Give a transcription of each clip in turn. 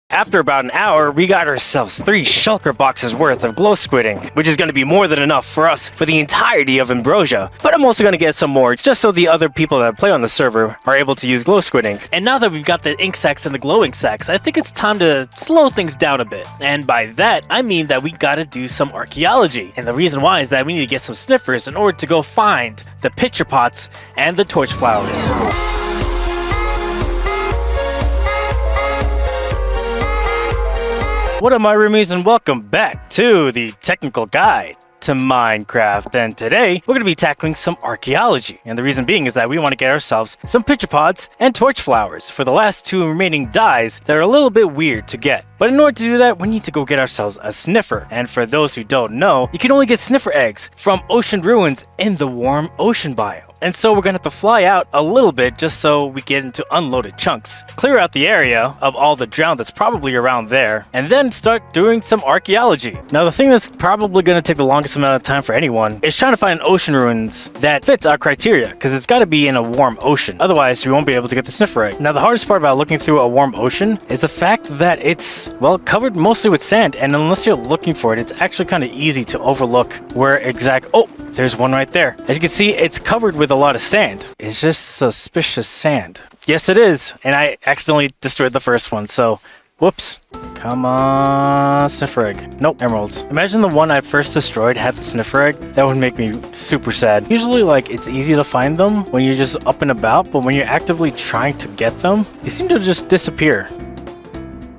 After about an hour, we got ourselves 3 shulker boxes worth of glow squidding, which is going to be more than enough for us for the entirety of Ambrosia. But I'm also going to get some more, just so the other people that play on the server are able to use glow squidding. And now that we've got the ink sacs and the glowing sacs, I think it's time to slow things down a bit. And by that, I mean that we gotta do some archaeology. And the reason why is that we need to get some sniffers in order to go find the pitcher pots and the torch flowers. What up, my roomies, and welcome back to the technical guide to Minecraft. And today we're going to be tackling some archaeology, and the reason being is that we want to get ourselves some pitcher pots and torch flowers for the last 2 remaining dyes that are a little bit weird to get. But in order to do that, we need to go get ourselves a sniffer. And for those who don't know, you can only get sniffer eggs from ocean ruins in the warm ocean biome. And so we're gonna have to fly out a little bit just so we get into unloaded chunks, clear out the area of all the drown that's probably around there, and then start doing some archaeology. Now, the thing that's probably gonna take the longest amount of time for anyone is trying to find ocean ruins that fits our criteria, because it's gotta be in a warm ocean. Otherwise, we won't be able to get the sniffer egg. Now, the hardest part about looking through a warm ocean is the fact that it's, well, covered mostly with sand, and unless you're looking for it, it's actually kind of easy to overlook where oh, there's one right there. As you can see, it's covered with a lot of sand. It's just suspicious sand. Yes, it is. And I accidentally destroyed the first one, so whoops. Come on, sniffer egg. Nope, emeralds. Imagine the one I first destroyed had the sniffer egg. That would make me super sad. Usually, like, it's easy to find them when you're just up and about, but when you're actively trying to get them, they seem to just disappear.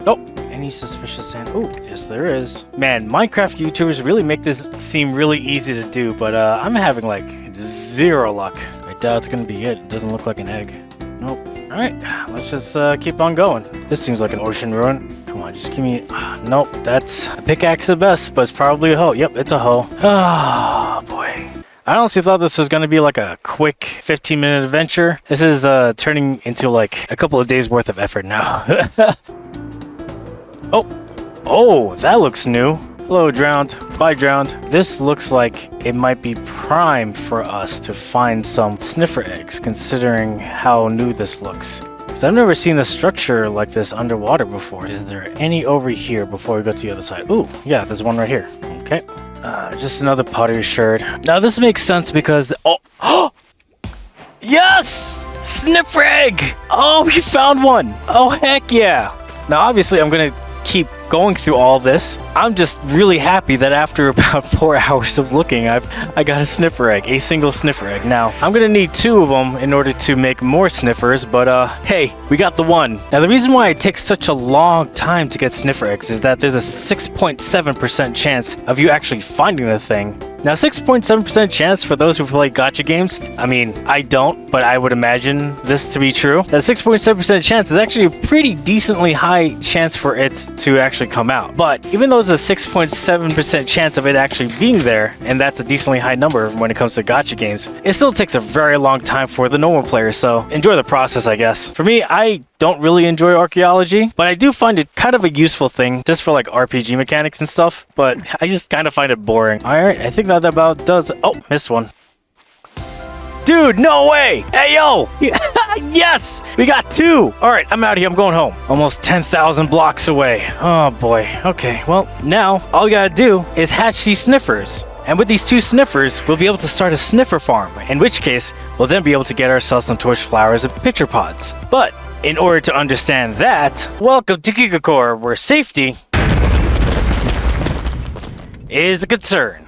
Nope. Any suspicious sand? Oh, yes, there is. Man, Minecraft YouTubers really make this seem really easy to do, but I'm having like 0 luck. I doubt it's gonna be it. It doesn't look like an egg. Nope. All right, let's just keep on going. This seems like an ocean ruin. Come on, just give me. Nope, that's a pickaxe at best, but it's probably a hoe. Yep, it's a hoe. Oh boy. I honestly thought this was going to be like a quick 15-minute adventure. This is turning into like a couple of days worth of effort now. Oh, that looks new. Hello, drowned. Bye, drowned. This looks like it might be prime for us to find some sniffer eggs, considering how new this looks. Because I've never seen a structure like this underwater before. Is there any over here before we go to the other side? Ooh, yeah, there's one right here. Okay. Just another pottery shard. Now, this makes sense because... Oh! Yes! Sniffer egg! Oh, we found one! Oh, heck yeah! Now, obviously, I'm going to keep going through all this. I'm just really happy that after about 4 hours of looking, I got a sniffer egg, a single sniffer egg. Now, I'm gonna need 2 of them in order to make more sniffers, but hey, we got the one. Now, the reason why it takes such a long time to get sniffer eggs is that there's a 6.7% chance of you actually finding the thing. Now, 6.7% chance for those who play gacha games, I mean, I don't, but I would imagine this to be true. That 6.7% chance is actually a pretty decently high chance for it to actually come out. But even though there's a 6.7% chance of it actually being there, and that's a decently high number when it comes to gacha games, it still takes a very long time for the normal players, so enjoy the process, I guess. For me, I don't really enjoy archaeology, but I do find it kind of a useful thing just for like RPG mechanics and stuff, but I just kind of find it boring. Alright, I think that about does... Oh, missed one. Dude, no way! Hey, yo! Yes! We got 2! Alright, I'm out of here. I'm going home. Almost 10,000 blocks away. Oh, boy. Okay, well, now all we gotta do is hatch these sniffers. And with these 2 sniffers, we'll be able to start a sniffer farm, in which case, we'll then be able to get ourselves some torch flowers and pitcher pots. But in order to understand that, welcome to KiguCorp, where safety is a concern.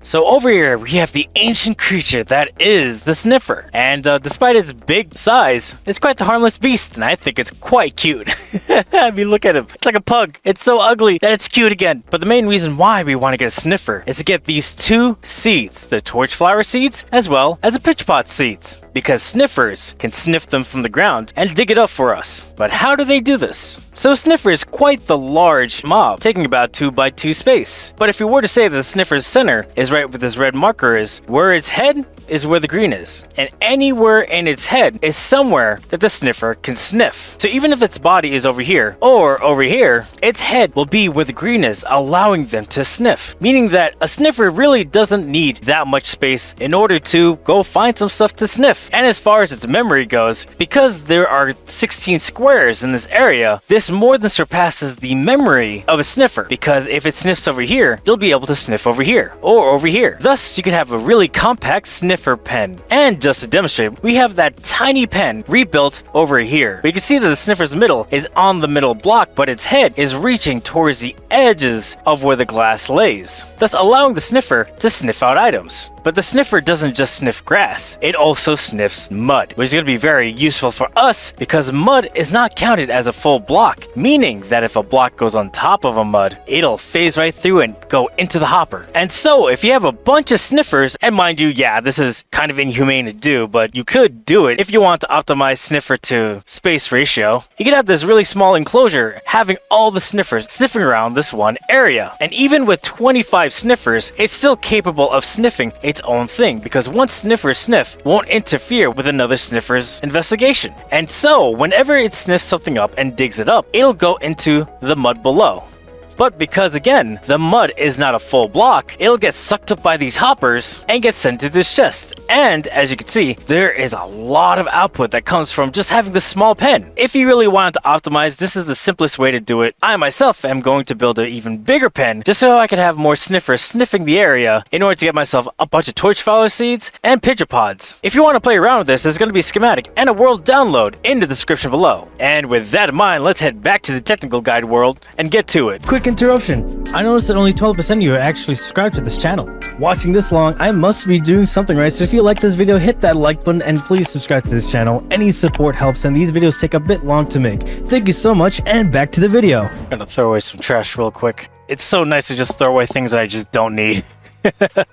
So over here, we have the ancient creature that is the sniffer. And despite its big size, it's quite the harmless beast, and I think it's quite cute. I mean, look at him. It's like a pug. It's so ugly that it's cute again. But the main reason why we want to get a sniffer is to get these 2 seeds, the torch flower seeds, as well as the pitch pot seeds. Because sniffers can sniff them from the ground and dig it up for us. But how do they do this? So sniffer is quite the large mob, taking about 2 by 2 space. But if you were to say that the sniffer's center is right where this red marker is, where its head is where the green is, and anywhere in its head is somewhere that the sniffer can sniff. So even if its body is over here or over here, its head will be where the green is, allowing them to sniff. Meaning that a sniffer really doesn't need that much space in order to go find some stuff to sniff. And as far as its memory goes, because there are 16 squares in this area, this more than surpasses the memory of a sniffer, because if it sniffs over here, you'll be able to sniff over here or over here. Thus, you can have a really compact sniffer pen. And just to demonstrate, we have that tiny pen rebuilt over here. But you can see that the sniffer's middle is on the middle block, but its head is reaching towards the edges of where the glass lays, thus allowing the sniffer to sniff out items. But the sniffer doesn't just sniff grass, it also sniffs mud, which is going to be very useful for us because mud is not counted as a full block, meaning that if a block goes on top of a mud, it'll phase right through and go into the hopper. And so if you have a bunch of sniffers, and mind you, yeah, this is kind of inhumane to do, but you could do it if you want to optimize sniffer to space ratio. You could have this really small enclosure having all the sniffers sniffing around this one area. And even with 25 sniffers, it's still capable of sniffing its own thing, because one sniffer's sniff won't interfere with another sniffer's investigation. And so whenever it sniffs something up and digs it up, it'll go into the mud below. But because again, the mud is not a full block, it'll get sucked up by these hoppers and get sent to this chest. And as you can see, there is a lot of output that comes from just having this small pen. If you really want to optimize, this is the simplest way to do it. I myself am going to build an even bigger pen just so I can have more sniffers sniffing the area in order to get myself a bunch of torchflower seeds and pitcher pods. If you want to play around with this, there's going to be a schematic and a world download in the description below. And with that in mind, let's head back to the technical guide world and get to it. Quick interruption. I noticed that only 12% of you are actually subscribed to this channel. Watching this long, I must be doing something right, so if you like this video, hit that like button and please subscribe to this channel. Any support helps and these videos take a bit long to make. Thank you so much and back to the video. I'm gonna throw away some trash real quick. It's so nice to just throw away things that I just don't need.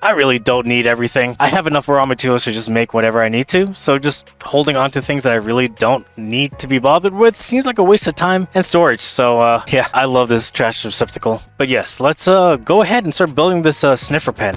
I really don't need everything. I have enough raw materials to just make whatever I need to, so just holding on to things that I really don't need to be bothered with seems like a waste of time and storage. So yeah, I love this trash receptacle. But yes, let's go ahead and start building this sniffer pen.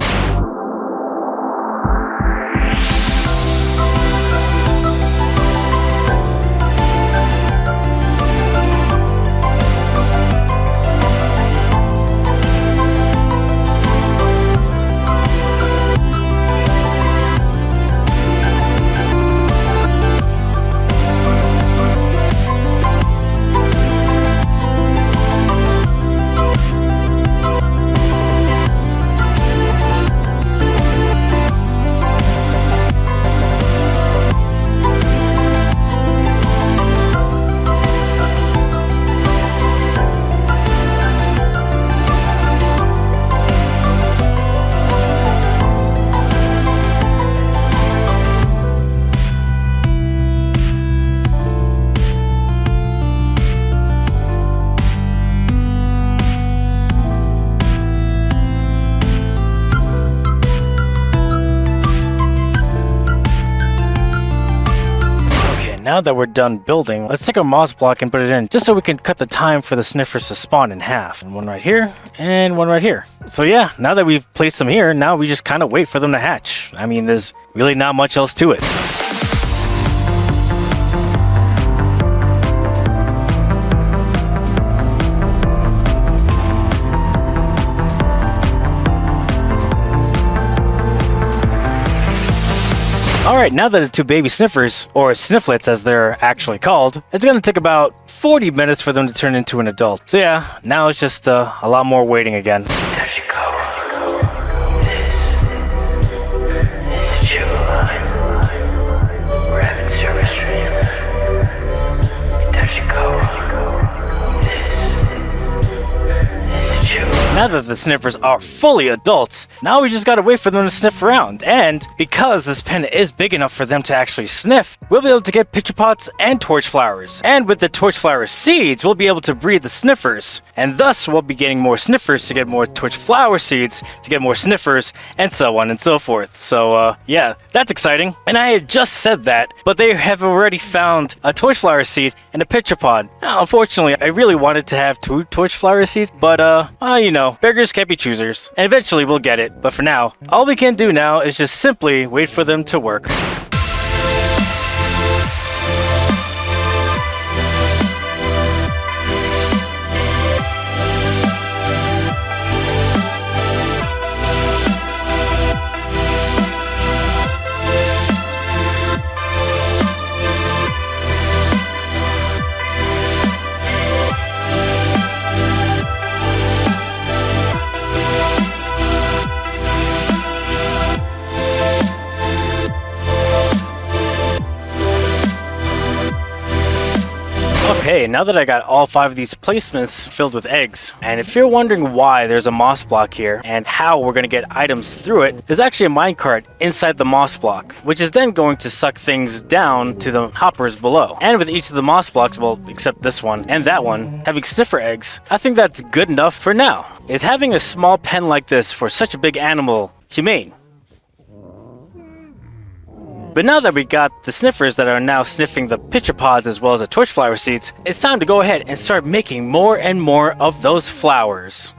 Now that we're done building, let's take a moss block and put it in, just so we can cut the time for the sniffers to spawn in half. And one right here, and one right here. So yeah, now that we've placed them here, now we just kind of wait for them to hatch. I mean, there's really not much else to it. Alright, now that the two baby sniffers, or snifflets as they're actually called, it's gonna take about 40 minutes for them to turn into an adult. So yeah, now it's just a lot more waiting again. There she goes. This is the jewel line. Rapid service stream. There she goes. This is the jewel line. Now that the sniffers are fully adults, now we just gotta wait for them to sniff around. And because this pen is big enough for them to actually sniff, we'll be able to get pitcher pots and torchflowers. And with the torchflower seeds, we'll be able to breed the sniffers. And thus, we'll be getting more sniffers to get more torchflower seeds, to get more sniffers, and so on and so forth. So, yeah, that's exciting. And I had just said that, but they have already found a torchflower seed and a pitcher pod. Now, unfortunately, I really wanted to have two torchflower seeds, but, you know, know, beggars can't be choosers, and eventually we'll get it, but for now, all we can do now is just simply wait for them to work. Okay, now that I got all 5 of these placements filled with eggs, and if you're wondering why there's a moss block here and how we're going to get items through it, there's actually a minecart inside the moss block, which is then going to suck things down to the hoppers below. And with each of the moss blocks, well, except this one and that one, having sniffer eggs, I think that's good enough for now. Is having a small pen like this for such a big animal humane? But now that we got the sniffers that are now sniffing the pitcher pods as well as the torchflower seeds, it's time to go ahead and start making more and more of those flowers.